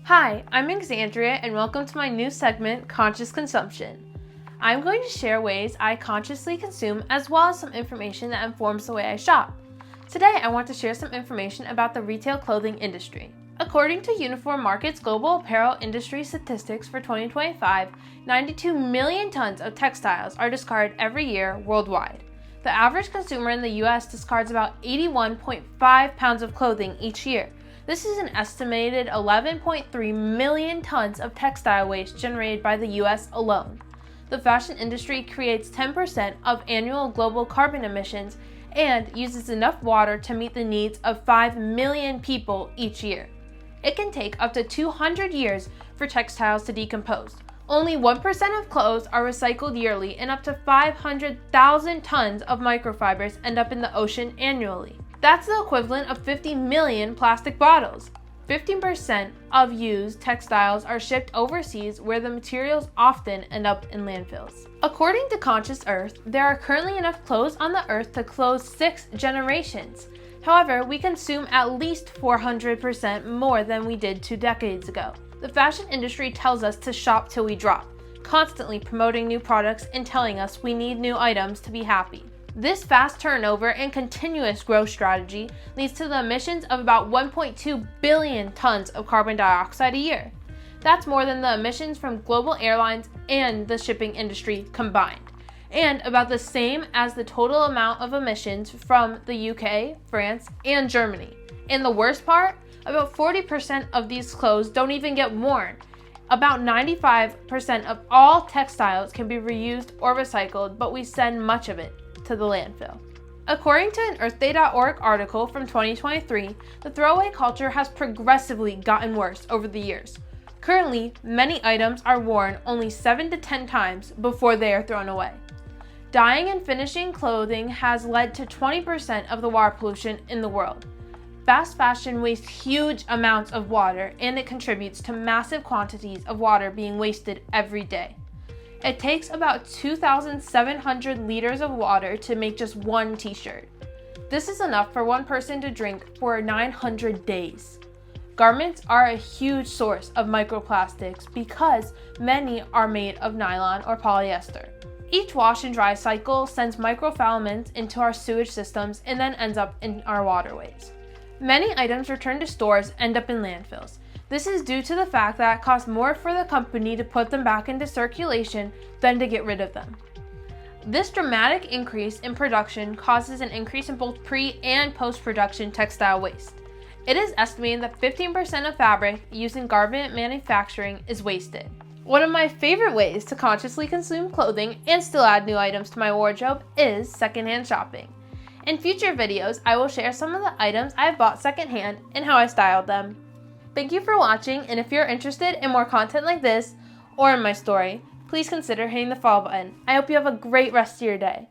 Hi, I'm Xandria and welcome to my new segment, Conscious Consumption. I'm going to share ways I consciously consume as well as some information that informs the way I shop. Today I want to share some information about the retail clothing industry. According to Uniform Markets Global Apparel Industry Statistics for 2025, 92 million tons of textiles are discarded every year worldwide. The average consumer in the US discards about 81.5 pounds of clothing each year. This is an estimated 11.3 million tons of textile waste generated by the US alone. The fashion industry creates 10% of annual global carbon emissions and uses enough water to meet the needs of 5 million people each year. It can take up to 200 years for textiles to decompose. Only 1% of clothes are recycled yearly, and up to 500,000 tons of microfibers end up in the ocean annually. That's the equivalent of 50 million plastic bottles. 15% of used textiles are shipped overseas, where the materials often end up in landfills. According to Conscious Earth, there are currently enough clothes on the earth to clothe 6 generations. However, we consume at least 400% more than we did 2 decades ago. The fashion industry tells us to shop till we drop, constantly promoting new products and telling us we need new items to be happy. This fast turnover and continuous growth strategy leads to the emissions of about 1.2 billion tons of carbon dioxide a year. That's more than the emissions from global airlines and the shipping industry combined, and about the same as the total amount of emissions from the UK, France, and Germany. And the worst part, about 40% of these clothes don't even get worn. About 95% of all textiles can be reused or recycled, but we send much of it to the landfill. According to an EarthDay.org article from 2023, the throwaway culture has progressively gotten worse over the years. Currently, many items are worn only 7 to 10 times before they are thrown away. Dyeing and finishing clothing has led to 20% of the water pollution in the world. Fast fashion wastes huge amounts of water, and it contributes to massive quantities of water being wasted every day. It takes about 2,700 liters of water to make just one t-shirt. This is enough for one person to drink for 900 days. Garments are a huge source of microplastics because many are made of nylon or polyester. Each wash and dry cycle sends microfilaments into our sewage systems and then ends up in our waterways. Many items returned to stores end up in landfills. This is due to the fact that it costs more for the company to put them back into circulation than to get rid of them. This dramatic increase in production causes an increase in both pre- and post-production textile waste. It is estimated that 15% of fabric used in garment manufacturing is wasted. One of my favorite ways to consciously consume clothing and still add new items to my wardrobe is secondhand shopping. In future videos, I will share some of the items I have bought secondhand and how I styled them. Thank you for watching, and if you're interested in more content like this or in my story, please consider hitting the follow button. I hope you have a great rest of your day.